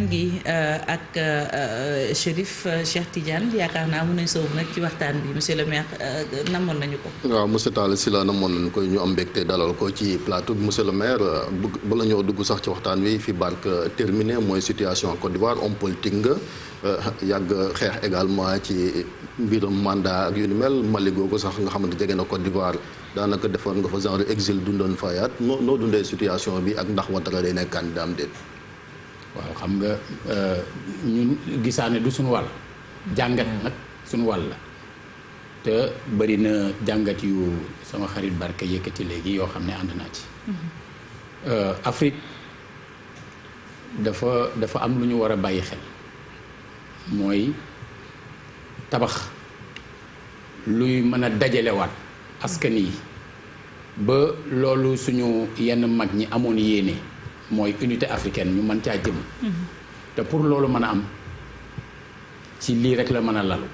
gan gi ak Chérif Cheikh Tidiane yaakaar naa mun nañ soobu nag ci waxtaan bi monsieur le maire namoon nañu ko. waaw monsieur Talla Sylla namoon nañu ko ñu am mbégte dalal ko ci plateau bi monsieur le maire bala ñoo dugg sax ci waxtaan wi fi barke terminé mooy situation Côte d'Ivoire homme politique nga yàgg xeex également ci mbirum mandat ak yu ni mel Mali googu sax nga xamante jege na Côte d'Ivoire daanaka defoon nga fa genre exil dundoon fayaat noo dundee situation bi ak ndax Ouattara day nekk candidat am déet. waaw xam nga ñun gisaane du suñu wàll jàngat nag suñu wàll la te bëri na jàngat yu sama xarit Barke yëkkati léegi yoo xam ne ànd naa ci Afrique dafa am lu ñu war a bàyyi xel mooy tabax luy mën a dajalewaat askan yi ba loolu suñu yenn mag ñi amoon yéene mooy unité africaine ñu mën caa jëm te pour loolu mën a am ci lii rek la mën a lalu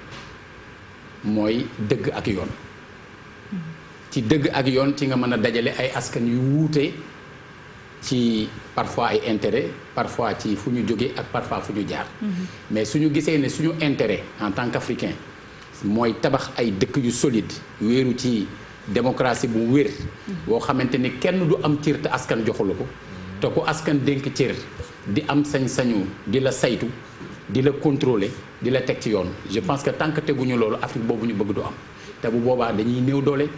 mooy dëgg ak yoon ci dëgg ak yoon ci nga mën a dajale ay askan yu wuute ci parfois ay intérêt parfois ci fu ñu jóge ak parfois fu ñu jaar mais suñu gisee ne suñu intérêt en tant qu'africain mooy tabax ay dëkk yu solide wéeru ci démocratie bu wér boo xamante ni kenn du am cër te askan joxula ko te ku askan dénk cër di am sañ-sañu di la saytu di la contrôler di la teg ci yoon je pense que tant que teguñu loolu Afrique boobu ñu bëgg du am te bu boobaa dañuy néew doole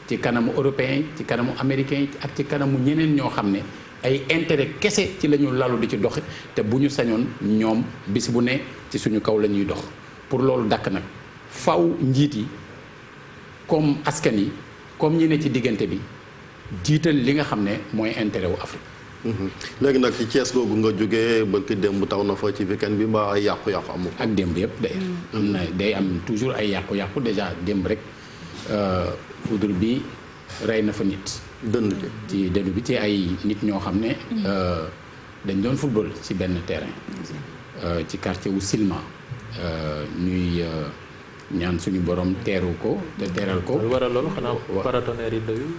ci kanamu européen ci kanamu américain ak ci kanamu ñeneen ñoo xam ne ay intérêt kese ci la ñu lalu di ci dox te bu ñu sañoon ñoom bis bu ne ci suñu kaw la ñuy dox pour loolu dakk nag faw njiit yi comme askan yi comme ñi ne ci diggante bi jiital li nga xam ne mooy intérêt wu Afrique. léegi nag ci Thiès googu nga jógee ba ki démb taw na fa ci weekend bi mbaa ay yàqu-yàqu amu ak démb yëpp day am na day am toujours ay yàqu-yàqu déjà démb rek foudre bi rey na fa nit. dënd bi ci dënd bi ci ay nit ñoo xam ne dañ doon football ci benn terrain ci quartier wu Silma ñuy ñaan suñu borom teeru ko te teeral ko. lu waral loolu xanaa paratonnerre yi doyul.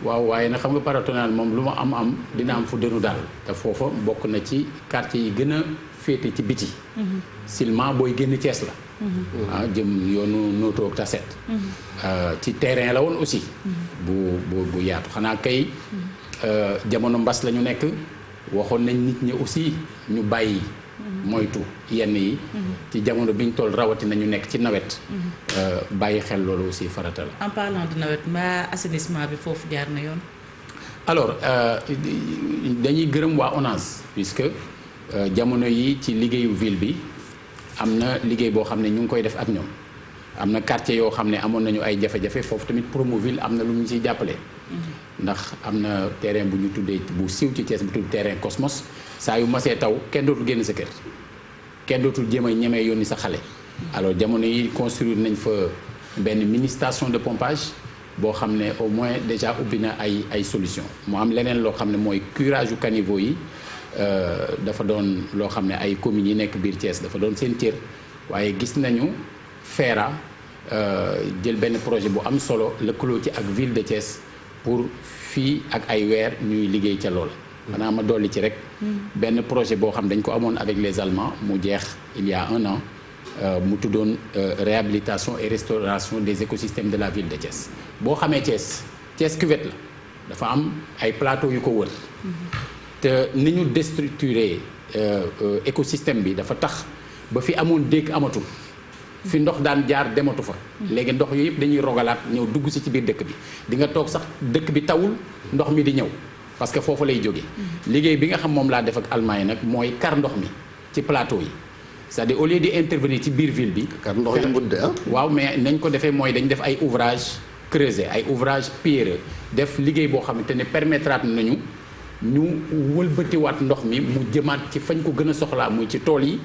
waaw waaye nag xam nga paratonnerre moom lu ma am dina am fu dënu daal te foofa bokk na ci quartier yi gën a féete ci biti. Silma booy génn Thiès la. Jëm yoonu Noto ak Tasset. ci terrain la woon aussi. bu yaatu xanaa kay jamono mbas la ñu nekk waxoon nañ nit ñi aussi ñu bàyyi. moytu yenn yi. ci jamono biñ toll rawati nañu nekk ci nawet. bàyyi xel loolu aussi farata la. en parlant de nawet mbaa assainissement bi foofu jaar na yoon. alors dañuy gërëm waa ONAS puisque jamono yi ci liggéeyu ville bi am na liggéey boo xam ne ñu ngi koy def ak ñoom am na quartier yoo xam ne amoon nañu ay jafe-jafe foofu tamit Promoville am na lu ñu ciy jàppale. ndax am na terrain bu ñu tuddee bu siiw ci Thiès bu tudd terrain Cosmos saa yu masee taw kenn dootul génn sa kër kenn dootul jéem a ñemee yónni sa xale. alors jamono yi construire nañ fa benn mini station de pompage boo xam ne au moins déjà ubbi na ay solution mu am leneen loo xam ne mooy curage yu caniveau yi dafa doon loo xam ne ay communes yi nekk biir Thiès dafa doon seen cër waaye gis nañu FERA jël benn projet bu am solo lëkkaloo ci ak ville de Thiès pour fii ak ay weer ñuy liggéey ca lool. xanaa ma dolli ci rek. benn projet boo xam dañ ko amoon avec les Allemands mu jeex il y a 1 an mu tuddoon réhabilitation et restauration des écosystèmes de la ville de Thiès. boo xamee Thiès cuvette la dafa am ay plateau yu ko wër. te ni ñu déstructuré écosystème bi dafa tax ba fi amoon déeg amatul. fi ndox daan jaar dematu fa. léegi ndox yooyu yëpp dañuy rogalaat ñëw dugg si ci biir dëkk bi di nga toog sax dëkk bi tawul ndox mi di ñëw parce que foofu lay jóge liggéey bi nga xam moom laa def ak Allemagne nag mooy kar ndox mi ci plateau yi c'est-à-dire au lieu di intervenir ci biir ville bi. kar ndox yi mbudde waaw mais nañ ko defee mooy dañ def ay ouvrage creusé ay ouvrage pierreux def liggéey boo xamante ne permettre nañu ñu wëlbatiwaat ndox mi mu jëmaat ci fañ ko gën a soxlaa muy ci tool yi.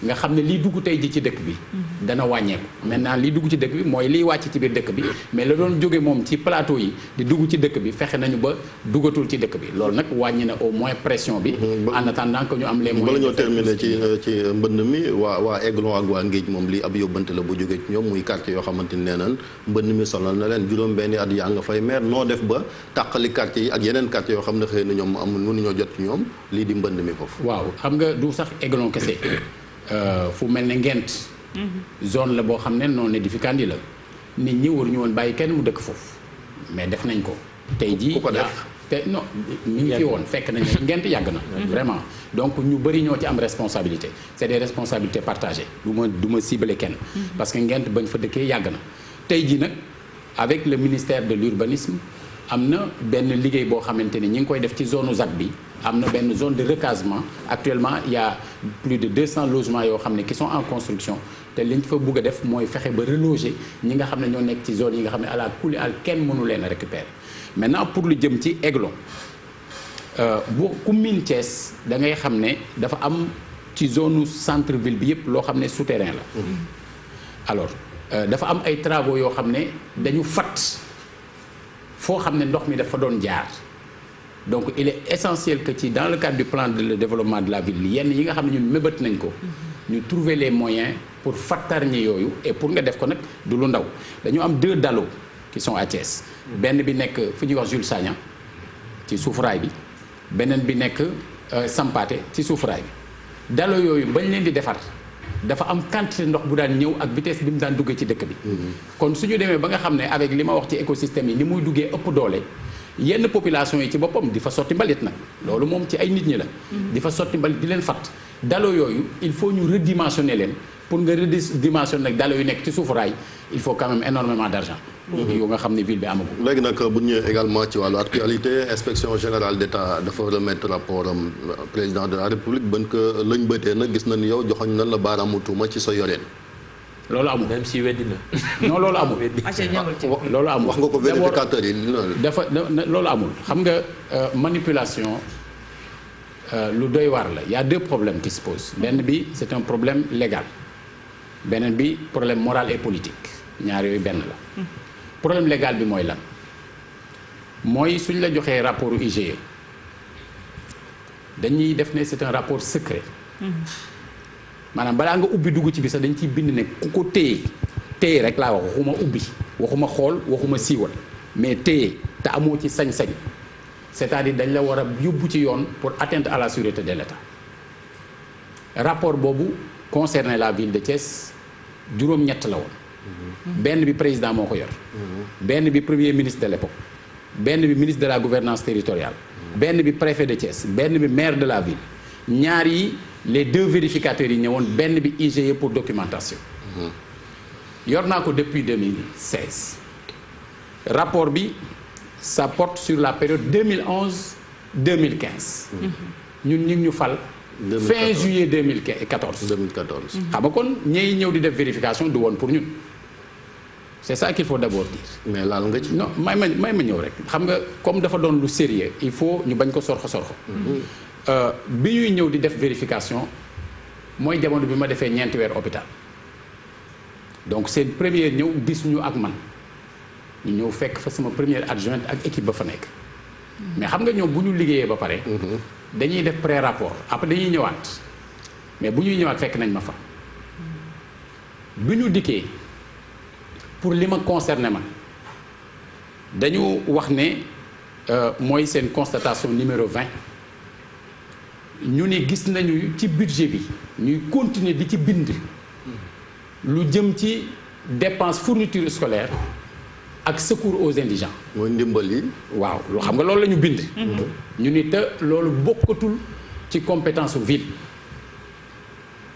nga xam ne liy dugg tey ji ci dëkk bi. dana wàññeeku maintenant liy dugg ci dëkk bi mooy liy wàcc ci biir dëkk bi mais la doon jóge moom ci plateau yi di dugg ci dëkk bi fexe nañu ba duggatul ci dëkk bi loolu nag wàññi na au moins pression bi. en attendant que ñu am les moyens. bala ñoo terminer ci mbënd mi waa Aiglon ak waa Ngéej moom lii ab yóbbante la bu jógee ci ñoom muy quartier yoo xamante ni nee nañ mbënd mi sonal na leen juróom-benni at yaa nga fay maire noo def ba tàqali quartier yi ak yeneen quartier yoo xam ne xëy na ñoom mënuñoo jot ci ñoom lii di mbënd mi foofu. waaw xam nga du sax Aiglon kese fu mel ne Ngent. zone la boo xam ne non édificandi la nit ñi waruñu woon bàyyi kenn mu dëkk foofu mais def nañ ko. tey jii ku ko def te non mi ngi fi woon fekk nañ Ngent yàgg na. vraiment donc ñu bëri ñoo ci am responsabilité c'est des responsabilités partagées du ma cibler kenn. parce que Ngent bañ fa dëkkee yàgg na tey jii nag avec le ministère de l'urbanisme am na benn liggéey boo xamante ni ñi ngi koy def ci zone ZAC bi am na benn zone de recasement actuellement il y a plus de 200 logements yoo xam ne qui sont en construction te liñ fa bëgg a def mooy fexe ba reloger ñi nga xam ne ñoo nekk ci zone yi nga xam ne ala kulli al kenn mënu leen a récupérer maintenant pour lu jëm ci Aiglon bu ku miin Thiès da ngay xam ne dafa am ci zone centre ville bi yëpp loo xam ne souterrain la alors dafa am ay travaux yoo xam ne dañu fat foo xam ne ndox mi dafa doon jaar donc il est essentiel que ci dans le cadre du plan de développement de la ville yenn yi nga xam ne ñun mébét nañ ko ñu trouver les moyens pour fattarñi yooyu et pour nga def ko nag du lu ndaw dañu am 2 dallos qui sont à Thiès benn bi nekk fu ñuy wax Jules Sagna ci suufraay bi beneen bi nekk Sampaate ci suufraay bi dallos yooyu bañ leen di defar dafa am quantité ndox bu daan ñëw ak vitesse bi mu daan duggee ci dëkk bi kon suñu demee ba nga xam ne avec li ma wax ci écosystème yi ni muy duggee ëpp doole yenn population yi ci boppam di fa sotti mbalit nag loolu moom ci ay nit ñi la di fa sotti mbalit di leen fat dalo yooyu il faut ñu redimensionner leen pour nga redimensionner nag dalo yu nekk ci suufaraay il faut quand même énormément d'argent yoo nga xam ne ville bi amagu léegi nag bu ñu ñëwee également ci wàllu actualité inspection générale d'État dafa remettre rapport am président de la République bën ko lañ bëtee nag gis na ni yow joxoñ na la baaraamu tuuma ci sa yoreen. loolu amul même si weddi na. non loolu amul. loolu amul wax nga ko vérificateur yi. dafa loolu amul xam nga manipulation lu doy waar la y a 2 problèmes qui se posent benn bi c'est un problème légal beneen bi problème moral et politique ñaar yooyu benn la. problème légal bi mooy lan mooy suñ la joxee rapport IGE dañuy def ne c'est un rapport secret. maanaam balaa nga ubbi dugg ci bi sax dañ ciy bind ne ku ko téye rek laa wax waxuma ubbi waxuma xool waxuma siiwal mais téye te amoo ci sañ-sañ c'est-à-dire dañ la war a yóbbu ci yoon pour atteinte à la sûreté de l'État rapport boobu concernait la ville de Thiès juróom-ñett la woon. benn bi président moo ko yor. benn bi premier ministre de l'époque benn bi ministre de la gouvernance territoriale. benn bi préfet de Thiès benn bi maire de la ville ñaar yi les 2 vérificateurs yi ñëwoon benn bi IGE pour documentation. yor naa ko depuis 2016. rapport bi ça porte sur la période 2011-2015. ñun ñu ngi ñu fal. fin juillet 2014. 2014. xam nga kon ñiy ñëw di def vérification du woon pour ñun. c'est ça qu'il faut d'abord dire. mais laal nga ci. non may ma ñëw rek xam nga comme dafa doon lu sérieux il faut ñu bañ ko sorxo. bi ñuy ñëw di def vérification mooy jamono bi ma defee 9 weer hôpital donc seen première ñëw gis ñu ak man ñu ñëw fekk fa sama première adjointe ak équipe ba fa nekk mais xam nga ñoom bu ñu liggéeyee ba pare dañuy def pré-rapport après dañuy ñëwaat mais bu ñuy ñëwaat fekk nañ ma fa bi ñu dikkee pour li ma concerné man dañu wax ne mooy seen constatation numéro 20 ñu ni gis nañu ci budget bi ñuy continuer di ci bind lu jëm ci dépense fourniture scolaire ak secours aux indigents. mooy ndimbal yi. waaw loo xam nga loolu la ñu bind. ñu ni te loolu bokkatul ci compétence ville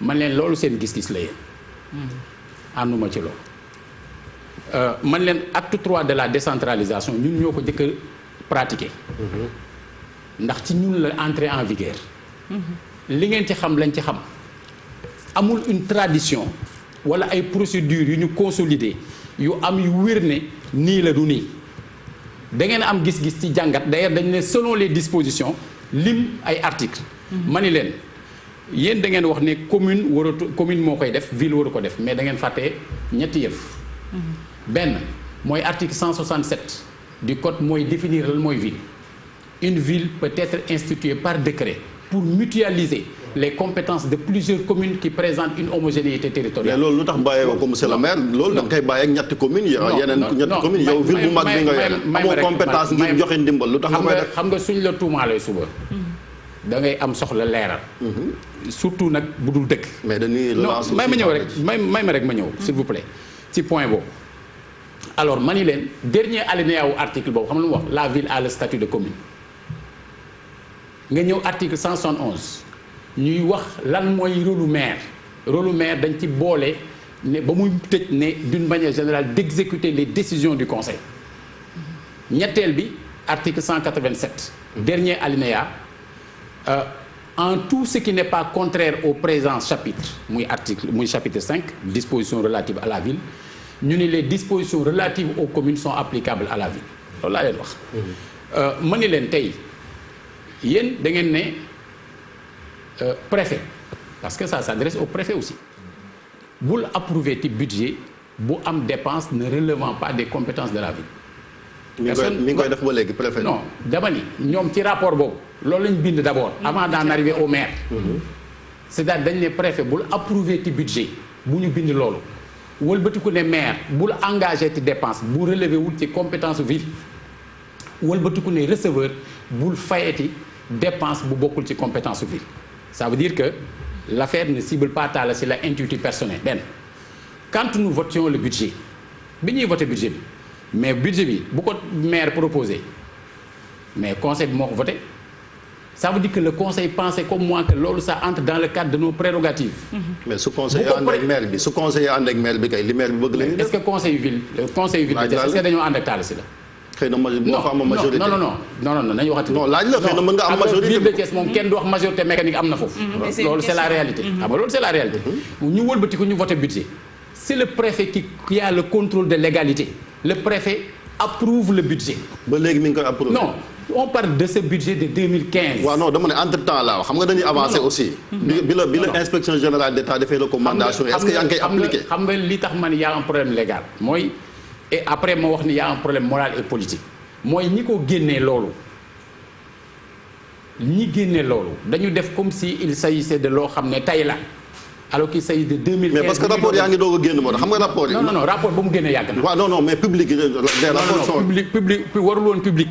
man leen loolu seen gis-gis la yéen. ànduma ci loolu. man leen acte 3 de la décentralisation ñun ñoo ko jëkk a pratiquer. ndax ci ñun la entrée en vigueur. li ngeen ci xam lañ ci xam amul une tradition wala ay procédures yu ñu consolider yu am yu wér ne nii la du nii da ngeen am gis-gis ci jàngat d'ailleurs dañ ne selon les dispositions lim ay articles. ma ni leen yéen da ngeen wax ne commune moo koy def ville waru ko def mais da ngeen fàtte ñetti yëf. benn mooy article 167 du code mooy définir lan mooy ville. Une ville peut être instituée par décret pour mutualiser les compétences de plusieurs communes qui présentent une homogénéité territoriale. mais loolu lu tax bàyyee ko monsieur le maire loolu da nga koy bàyyee ak ñetti communes yeneen ñetti communes yow ville bu mag bi nga yore amoo compétence ngir joxe ndimbal lu tax nga koy def xam nga suñ la tuumaalee suba da ngay am soxla leeral surtout nag bu dul dëkk mais dañuy relance may ma ñëw rek may ma rek ma ñëw s'il vous plaît ci point boobu alors ma ni leen dernier alinéa wu article boobu xam lu mu wax la ville a le statut de commune nga ñëw article 171 ñuy wax lan mooy rôle maire dañ ci boole ne ba muy tëj ne d'une manière générale d'exécuter les décisions du conseil ñetteel bi article 187 dernier alinéa en tout ce qui n'est pas contraire au présent chapitre muy chapitre 5 dispositions relatives à la ville ñu ni les dispositions relatives aux communes sont applicables à la ville loolu laa leen wax ma ni leen tey yéen da ngeen ne préfet parce que ça s'adresse au préfet aussi bul approuver ci budget bu am dépense ne relevant pas des compétences de la ville. mi ngi koy def ba léegi préfet. non dama ni ñoom ci rapport boobu loolu lañ bind d'abord avant d'en arriver au maire. c'est-à-dire dañ ne préfet bul approuver ci budget bu ñu bind loolu wëlbatiku ne maire bul engagé ci dépense bu relevé wul ci compétence ville wëlbatiku ne receveur bul fayeti dépense bu bokkul ci compétence ville. ça veut dire que l'affaire ne cible pas Talla Sylla intuitif personnel benn quand nous votions le budget bi ñuy voté budget bi mais budget bi bu ko maire proposé mais conseil bi moo ko voté ça veut dire que le conseil pensait comme moi que loolu ça entre dans le cadre de nos prérogatives. mais su conseil ànd ak maire bi su conseil ànd ak maire bi kay li maire bi bëgg lañu def. est-ce que conseil ville est-ce que dañoo ànd ak Talla Sylla xëy na moo fa am majorité non nañu waxati. non laaj la xëy na mën nga am majorité ville de Thiès moom kenn du wax majorité mécanique am na foofu. loolu c'est la réalité. xam nga loolu c'est la réalité. ñu wëlbati ko ñu voté budget. c'est le préfet qui a le contrôle de légalité. Le préfet approuve le budget. ba léegi mi ngi koy approuvé. non on parle de ce budget de 2015. waaw non dama ne entre temps là xam nga dañuy avancer aussi. bi la inspection générale d'État defee recommandation est-ce que yaa ngi koy appliqué. xam nga li tax man y a un problème légal mooy et après moo wax ni y a un problème moral et politique mooy ñi ko génnee loolu dañu def comme si il s'agissait de loo xam ne tey la. alors qu'il s'agit de 2015. mais parce que rapport yaa ngi doog a génn moo tax xam nga rapport yi. non rapport ba mu génnee yàgg na. waaw non mais public. des rapports sont public warul woon public.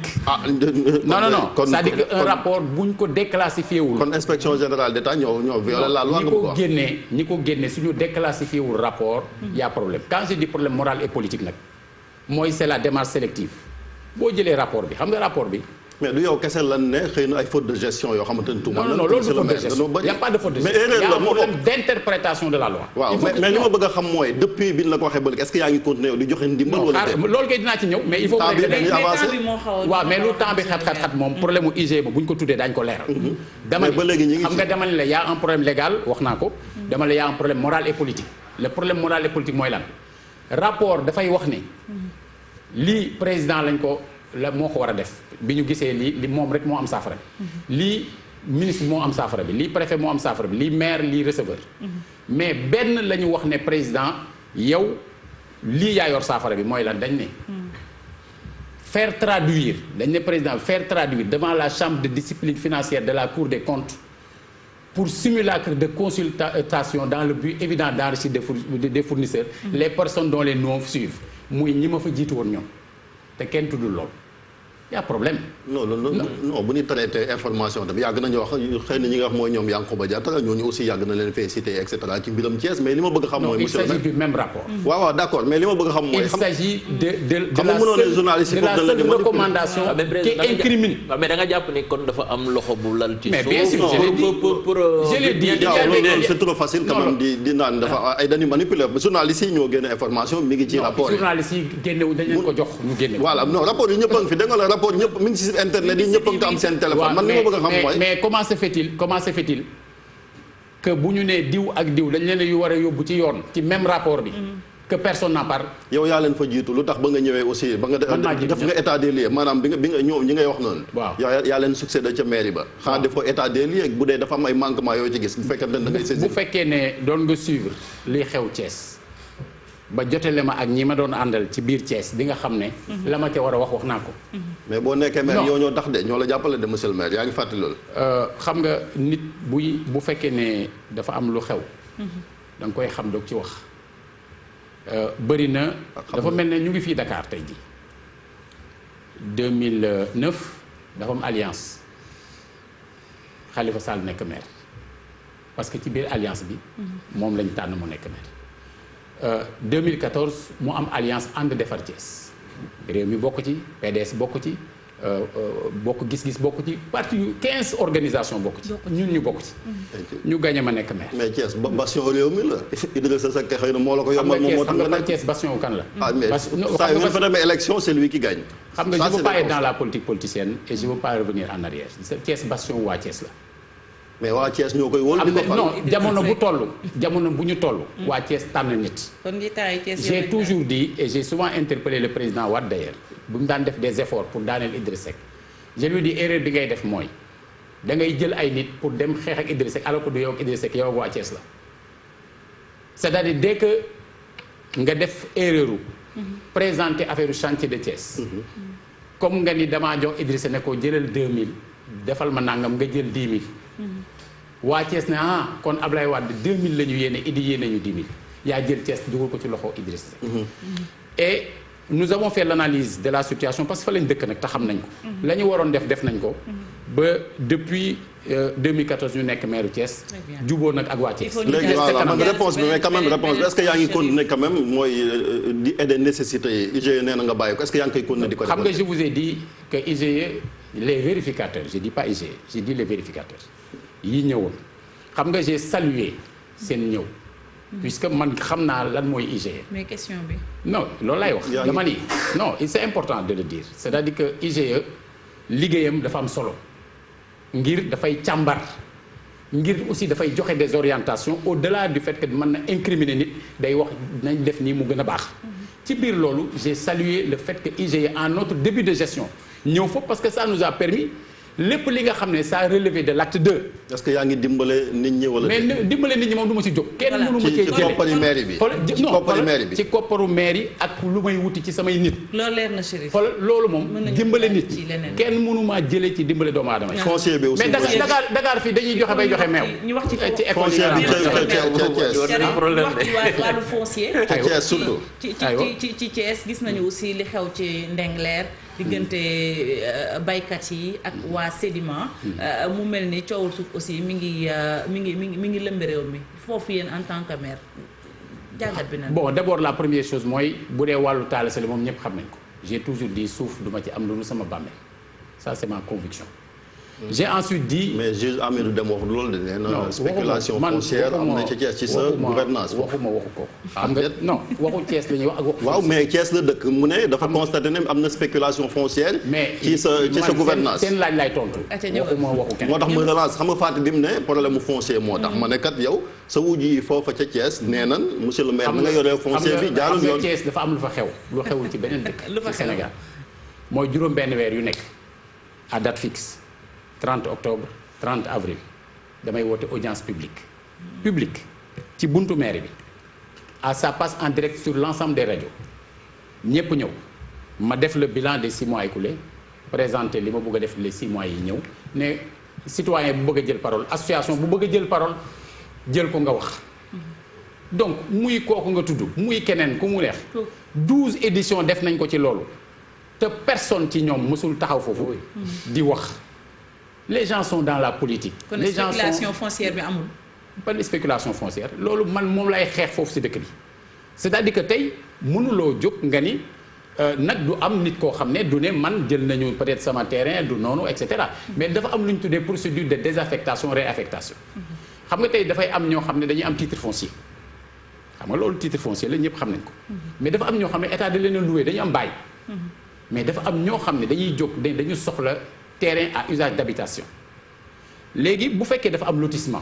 non kon c'est-à-dire que un rapport buñ ko déclassifié wul. kon inspection générale d'État ñoo violé la loi. ñi ko génnee suñu déclassifié wul rapport. y a problème quand je dis problème moral et politique nag mooy c'est la démarche sélective boo jëlee rapport bi xam nga rapport bi. mais du yow kese lan ne xëy na ay faute de gestion yoo xamante ni tuuma. non loolu du faute de gestion y a pas de faute de gestion. mais erreur la y a un problème d'interprétation de la loi. waaw mais li ma bëgg a xam mooy depuis bi ñu la ko waxee ba léegi est-ce que yaa ngi continuer di joxe ndimbal. wala loolu kay dinaa ci ñëw mais il faut. temps bi dañuy avancer waaw mais lu temps bi xat moom problème mu IG ba bu ñu ko tuddee daañu ko leeral. mais ba léegi ñu ngi xam nga dama ne la y a un problème légal wax naa ko. dama ne la y a un problème moral et politique. le problème moral et politique mooy lan rapport dafay wax ne lii président lañ ko la moo ko war a def bi ñu gisee li moom rek moo am saafara bi lii ministre moo am saafara bi lii préfet moo am saafara bi lii maire lii receveur mais benn la ñu wax ne président yow lii yaa yor saafara bi mooy lan dañ ne faire traduire devant la chambre de discipline financière de la Cour des comptes pour simulacre de consultation dans le but évident d'enrichir des fournisseurs les personnes dont les noms suivent muy ñi ma fa jiitu woon ñoom te kenn tuddul lool y a problème. non bu ñu traité information tamit yàgg nañu wax xëy na ñi nga wax mooy ñoom Yankhoba Diattara ñooñu aussi yàgg na leen fay cité et cetera ci mbiram Thiès mais li ma bëgg a xam mooy. il s'agit du même rapport. waaw d'accord mais li ma bëgg a xam mooy. il s'agit de la seule recommandation qui incrimine. waaw mais da nga jàpp ni kon dafa am loxo bu lal ci suuf. mais bien sûr je l'ai dit loolu c'est trop facile quand même di naan dafa ay dañuy manipuler journalistes yi ñoo génne information mi ngi ci rapport yi. journalistes yi génnewu dañ leen ko jox ñu génne. voilà non rapport yi ñëpp a ngi fi dégg nga la rapport ñëpp mi ngi ci internet yi ñëpp a ngi am seen téléphone. man li ma bëgg a xam mooy mais comment se fait-il que bu ñu nee diw ak diw dañ leen yu war a yóbbu ci yoon ci même rapport bi. que personne n'en parle. yow yaa leen fa jiitu lu tax ba nga ñëwee aussi ba nga def nga état des lieux maanaam bi nga ñëw ñi ngay wax noonu. waaw yaa leen succédé ca mairie ba. xanaa defoo état des lieux bu dee dafa am ay manquements yoo ci gis bu fekkee ne da ngay saisir. bu fekkee ne doon nga suivre liy xew Thiès ba jotele ma ak ñi ma doon àndal ci biir Thiès di nga xam ne. la ma ca war a wax naa ko. mais boo nekkee maire ñoo tax de ñoo la jàppale de monsieur le maire yaa ngi fàttali loolu. xam nga nit bu fekkee ne dafa am lu xew. da nga koy xam doog ci wax. bëri na dafa mel ne ñu ngi fii Dakar tey jii 2009 dafa am alliance Khalifa Sall nekk maire parce que ci biir alliance bi. moom lañ tànn mu nekk maire. 2014 mu am alliance ànd defar Thiès réew mi bokk ci PDS bokk ci bokk gis-gis bokk ci parti yu 15 organisations bokk ci ñun ñu bokk ci. ñu gagné ma nekk maire. mais Thiès bastion réew mi la Idrissa Seck xëy na moo la ko yombal moom moo tax nga nekk Thiès bastion wu kan la. ah mais saa yu ngeen fa demee élection c'est lui qui gagne. xam nga je veux pas être dans la politique politicienne et je veux pas revenir en arrière Thiès bastion waa Thiès la. mais waa Thiès ñoo koy wóolu. non jamono bu ñu toll. waa Thiès tànn nit. j'ai toujours dit et j'ai souvent interpellé le président Wade d'ailleurs bu mu daan def des efforts pour daaneel Idriss Seck je lui dis erreur bi ngay def mooy da ngay jël ay nit pour dem xeex ak Idriss Seck alors que du yow ak Idriss Seck yow ak waa Thiès la c'est-à-dire dès que nga def erreur présenter affaire chantier de Thiès. comme nga ni damaa jox Idriss Seck ne ko jëlal 2000 defal ma nangam nga jël 10 000. waa Thiès ne kon Ablaye Wade 2000 la ñu yéene Idi yéene ñu 10 000 yaa jël Thiès dugal ko ci loxo Idriss Seck. Et nous avons fait l'analyse de la situation parce que fa lañ dëkk nag te xam nañ ko. la ñu waroon def nañ ko. ba depuis 2014 ñu nekk maire Thiès. juboo nag ak waa Thiès. léegi voilà man réponse bi mais quand même réponse bi est-ce que yaa ngi continuer quand même mooy di aider nécessité yi IGE nee na nga bàyyi ko est-ce que yaa ngi koy continuer di ko def. xam nga je vous ai dit que IGE les vérificateurs je dis pas IGE j'ai dit les vérificateurs yi ñëwoon xam nga j'ai salué seen ñëw. puisque man xam naa lan mooy IGE. mais question bi. non loolu laay wax. dama ni non c'est important de le dire c'est-à-dire que IGE liggéeyam dafa am solo ngir dafay càmbar ngir aussi dafay joxe des orientations au-delà du fait que mën na incriminer nit day wax nañ def nii mu gën a baax. ci biir loolu j'ai salué le fait que IGE en notre début de gestion ñëw foofu parce que ça nous a permis. lépp li nga xam ne ça relevé de l'acte 2. est-ce que yaa ngi dimbale nit ñi wala. mais dimbale nit ñi moom du ma ci jóg. kenn mënu ma cee ci kopparu mairie bi. ci kopparu mairie bi ci kopparu mairie ak lu may wuti ci samay nit. loolu leer na Chérif. loolu moom dimbale nit kenn mënu maa jëlee ci dimbale doomu aadama yi. foncier bi aussi mais Dakar fii dañuy joxe bay joxe meew. ñu wax ci école foncier bi problème de wàllu foncier. ci Thiès surtout. ci Thiès gis nañu aussi li xew ci Ndengler. diggante baykat yi ak waa Sédiment mu mel ni coowul suuf aussi mi ngi lëmb réew mi foofu yéen en tant que maire jàngat bi nag. bon d'abord la première chose mooy bu dee wàllu Talla Sylla moom ñëpp xam nañ ko j'ai toujours dit suuf duma ci am lu sama bàmmeel ça c'est ma conviction. J'ai ensuite dit. mais juge Amadou Deme wax loolu de nee na spéculation foncière am na ci Thiès ci sa gouvernance waxuma waxu ko. xam nga non waxu Thiès la ñuy wax ak waxu. waaw mais Thiès la dëkk mu ne dafa constaté ne am na spéculation foncière. mais ci sa gouvernance seen laaj laay tontu. waxuma waxu kenn. moo tax mu relance xam nga Fatou bi mu ne problème mu foncier moo tax. ma ne kat yow sa wuj yi foofa ca Thiès nee nan monsieur le maire. na nga yoree foncier bi jaarul yoon. xam nga Thiès dafa am lu fa xew lu xewul ci beneen dëkk. lu fa ci Sénégal mooy juróom-benn weer yu nekk à date fixe. 30 octobre 30 avril damay woote audience publique ci buntu mairie bi ça passe en direct sur l'ensemble des radios ñëpp ñëw ma def le bilan des 6 mois écoulés présenter li ma bëgg a def les 6 mois yi ñëw ne citoyen bu bëgg a jël parole association bu bëgg a jël parole jël ko nga wax donc muy kooku nga tudd muy keneen ku mu neex 12 éditions def nañ ko ci loolu te personne ci ñoom mësul taxaw foofu di wax. Les gens sont dans la politique. Les gens sont spéculation foncière bi amul. pas de spéculation foncière loolu man moom lay xeex foofu ci dëkk bi c'est-à-dire que tey mënuloo jóg nga ni nag du am nit koo xam ne du ne man jël nañu peut-être sama terrain du noonu et cetera mais dafa am lu ñu tuddee procédure de désaffectation réaffectation. xam nga tey dafay am ñoo xam ne dañuy am titre foncier xam nga loolu titre foncier la ñëpp xam nañ ko. mais dafa am ñoo xam ne état da leen a loué dañu am bail. mais dafa am ñoo xam ne dañuy jóg dañu soxla. terrain à usage d'habitation léegi bu fekkee dafa am lotissement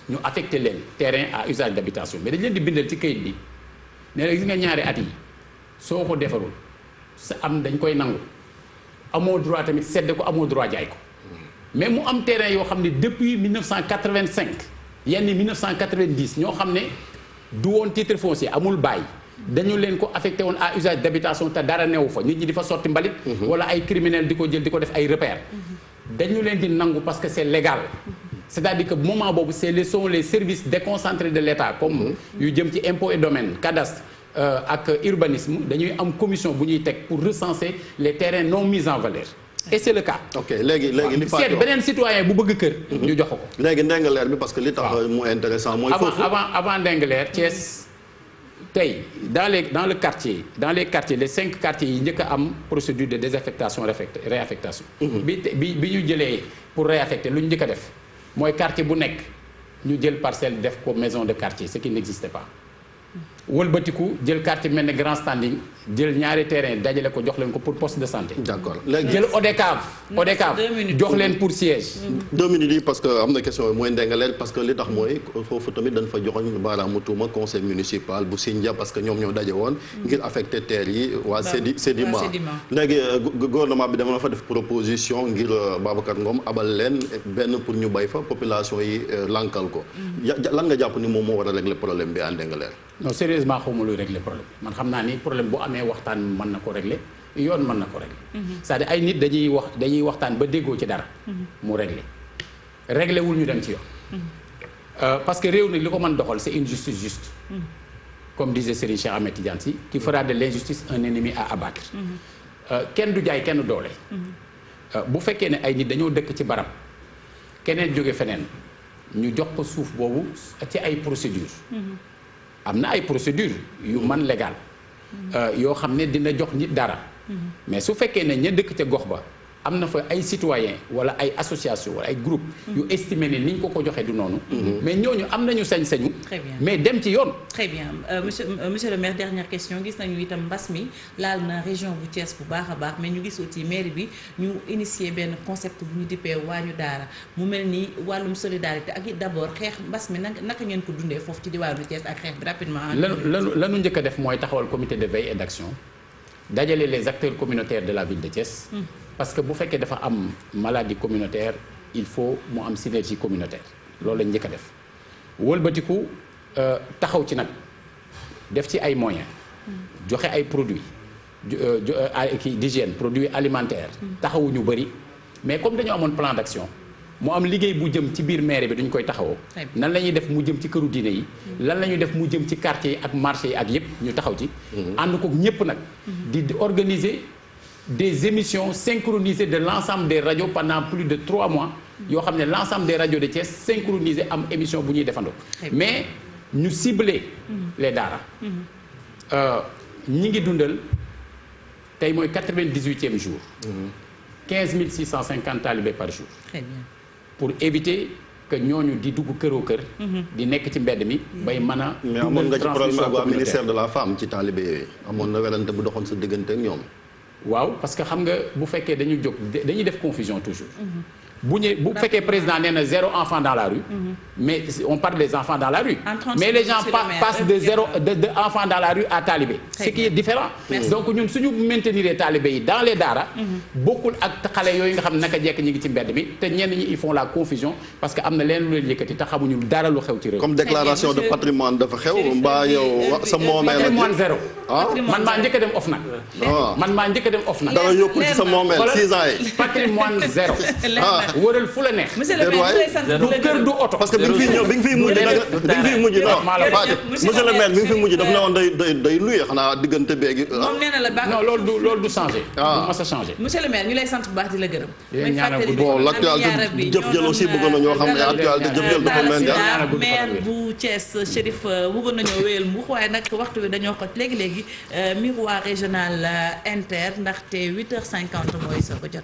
ñu affecté leen terrain à usage d'habitation mais dañ leen di bindal ci kayit bi nee na gis nga ñaari at yi soo ko defarul sa am dañ koy nangu amoo droit tamit sedd ko amoo droit jaay ko mais mu am terrain yoo xam ne depuis 1985 yenn 1990 ñoo xam ne du woon titre foncier amul bail dañu leen ko affecté woon à usage d'habitation te dara newu fa nit ñi di fa sotti mbalit wala ay criminels di ko jël di ko def ay repères dañu leen di nangu parce que c'est légal c'est-à-dire que moment boobu sont les services déconcentrés de l'État comme yu jëm ci impôt et domaine cadastre ak urbanisme dañuy am commission bu ñuy teg pour recenser les terrains non mis en valeur et c'est le cas. ok léegi li Fatou seet beneen citoyen bu bëgg kër. ñu jox ko. léegi Ndingler bi parce que li tax mu intéressant mooy. foofu avant Ndingler Thiès tey dans le quartier dans les quartiers les 5 quartiers yi njëkk a am procédure de désaffectation réaffectation. bi ñu jëlee pour réaffecter lu ñu njëkk a def mooy quartier bu nekk ñu jël parcelle def ko maison de quartier ce qui n'existait pas. wëlbatiku jël quartier mel ne grand standing jël ñaari terrain dajale ko jox leen ko pour poste de santé. d'accord léegi jël ODCAV jox leen pour siège. 2 minutes yi parce que am na question yi mooy Ndingler parce que li tax mooy foofu tamit dañ fa joxoñ baaraamu tuuma conseil municipal bu Sindia parce que ñoom ñoo daje woon ngir affecté terre yi waa Sedima léegi gouvernement bi dama na fa def proposition ngir Babacar Ngom abal leen benn pour ñu bay fa population yi lankal ko lan nga jàpp ni moom moo war a régler problème bi à Ndingler. non sérieusement xawma luy régler problème man xam naa ni problème bu amee waxtaan mën na ko régler yoon mën na ko régler c'est-à-dire ay nit dañuy waxtaan ba déggoo ci dara mu régler wul ñu dem ci yoon parce que réew nag li ko mën doxal c'est une justice juste comme disait Serigne Cheikh Ahmed Tidiane Sy qui fera de l'injustice un ennemi à abattre kenn du jaay kenn doole bu fekkee ne ay nit dañoo dëkk ci barab keneen jóge feneen ñu jox ko suuf boobu ci ay procédures am na ay procédures yu man légal yoo xam ne dina jox nit dara mais su fekkee ne ña dëkk ca gox ba am na fa ay citoyens wala ay association wala ay groupe yu estimé ne ni ñu ko joxee du noonu mais ñooñu am nañu sañ-sañu mais dem ci yoon. très bien monsieur le maire dernière question gis nañu itam mbas mi laal na région bu Thiès bu baax a baax mais ñu gis aussi mairie bi ñu initier benn concept bu ñu dippee waañu daara mu mel ni wàllum solidarité ak it d'abord xeex mbas mi naka ngeen ko dundee foofu ci diwaanu Thiès ak xeex bi rapidement. lanu njëkk a def mooy taxawal comité de veille et d'action dajale les acteurs communautaires de la ville de Thiès. parce que bu fekkee dafa am maladie communautaire il faut mu am synergie communautaire loolu lañ njëkk a def wëlbatiku taxaw ci nag def ci ay moyens joxe ay produits kii d'hygiène produits alimentaires taxawu ñu bëri mais comme dañoo amoon plan d'action mu am liggéey bu jëm ci biir mairie bi duñ koy taxawoo nan la ñuy def mu jëm ci këru diine yi lan la ñuy def mu jëm ci quartier yi ak marché yi ak yépp ñu taxaw ci ànd ko ñépp nag di organiser des émissions synchronisées de l'ensemble des radios pendant plus de 3 mois yoo xam ne l'ensemble des radios de Thiès synchronisées am émission bu ñuy defandoo mais ñu cibler les daara ñi ngi dundal tey mooy 98e jour 15 650 talibés par jour. Très bien. Pour éviter que ñooñu di dugg këroo kër di nekk ci mbedd mi bay mën a mais amoon nga ci problème ak waa ministère de la femme ci talibé yooyu amoon na welante bu doxoon sa diggante ak ñoom. waaw parce que xam nga bu fekkee dañuy jóg dañuy def confusion toujours bu fekkee président nee na 0 enfant dans la rue mais on parle des enfants dans la rue mais les gens passent de enfants dans la rue à talibé ce qui est différent donc ñun suñu maintenir talibé yi dans les daara bokkul ak xale yooyu nga xam ne naka jekk ñi ngi ci mbedd mi te ñenn ñi ils font la confusion parce que am na leen lu leen yëkkati te xamuñu dara lu xew ci réew comme déclaration de patrimoine dafa xew mbaa yow sa moomeel patrimoine zéro man maa njëkk a dem OFNAC man maa njëkk a dem OFNAC dara yokkul ci sa moomeel 6 ans yi patrimoine zéro wëral fu la neex. monsieur le maire du kër du oto. parce que bi nga fi ñëw bi nga fiy mujj monsieur le maire bi nga fi mujj daf ne woon day luye xanaa diggante beegi. moom nee na la baax non loolu du changé. du mas a changé. monsieur le maire ñu lay sant bu baax di la gërëm. bon l'actualité jëf jël aussi bëggoon na ñoo xam ne actualité jëf jël dafa mel ni maire bu Thiès Chérif bëggoon nañoo wéyal mbuux waaye nag waxtu bi dañoo xoj léegi miroir régional inter ndaxte 8h50 mooy soo ko jot.